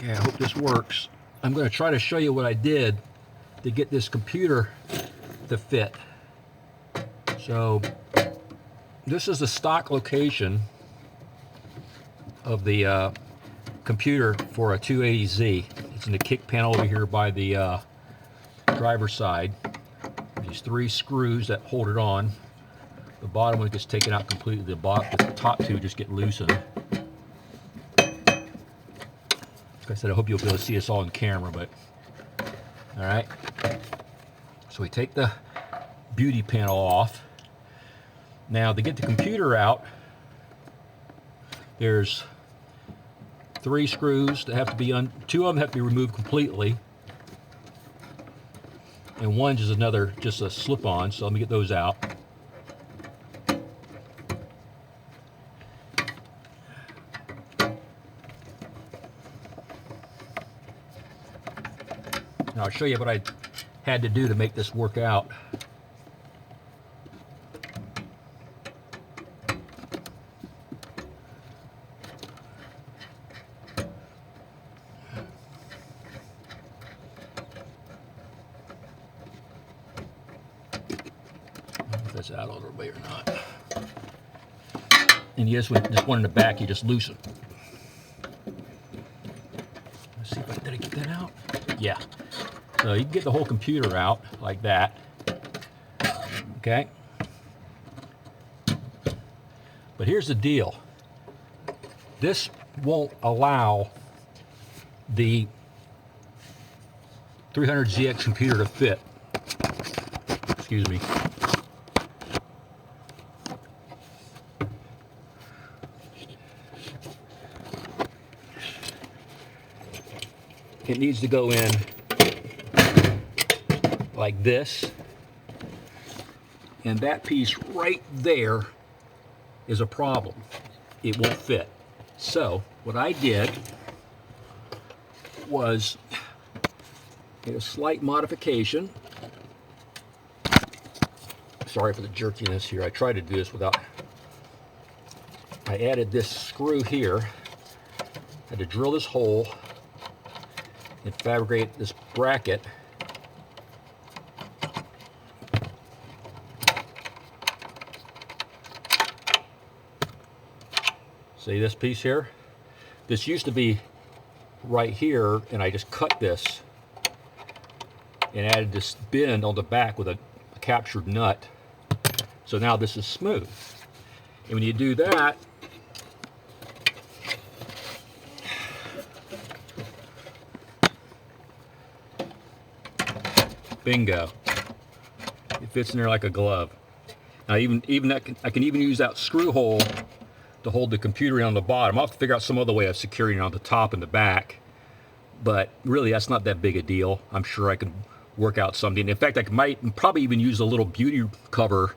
Okay, I hope this works. I'm going to try to show you what I did to get this computer to fit. So this is the stock location of the computer for a 280Z. It's in the kick panel over here by the driver's side. These 3 screws that hold it on. The bottom one gets taken out completely. The top 2 just get loosened. Like I said, I hope you'll be able to see us all on camera, but all right. So we take the beauty panel off. Now to get the computer out, there's 3 screws that have to be 2 of them have to be removed completely, and one is another, just a slip-on. So let me get those out. Now I'll show you what I had to do to make this work out. If that's out all the way or not. And yes, with this one in the back, you just loosen. Let's see if did I get that out? Yeah. So you can get the whole computer out like that. Okay. But here's the deal. This won't allow the 300ZX computer to fit. Excuse me. It needs to go in like this, and that piece right there is a problem. It won't fit. So what I did was make a slight modification. Sorry for the jerkiness here. I tried to do this without. I added this screw here. I had to drill this hole and fabricate this bracket. See this piece here? This used to be right here, and I just cut this and added this bend on the back with a captured nut. So now this is smooth. And when you do that, bingo, it fits in there like a glove. Now I can even use that screw hole to hold the computer on the bottom. I'll have to figure out some other way of securing it on the top and the back, but really that's not that big a deal. I'm sure I can work out something. In fact, I might probably even use a little beauty cover.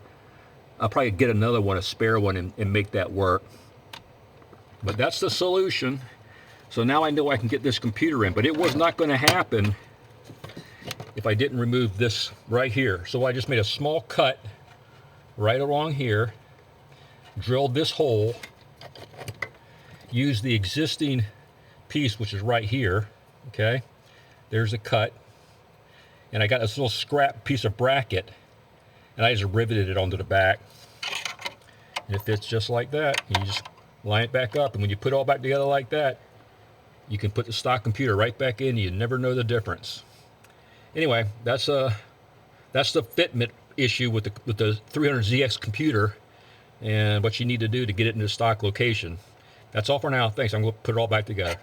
I'll probably get another one, a spare one, and make that work. But that's the solution. So now I know I can get this computer in, but it was not going to happen if I didn't remove this right here. So I just made a small cut right along here, drilled this hole, used the existing piece, which is right here. Okay, there's a cut, and I got this little scrap piece of bracket, and I just riveted it onto the back, and it fits just like that. And you just line it back up, and when you put it all back together like that, you can put the stock computer right back in. You never know the difference. Anyway, that's the fitment issue with the 300ZX computer, and what you need to do to get it into stock location. That's all for now. Thanks. I'm going to put it all back together.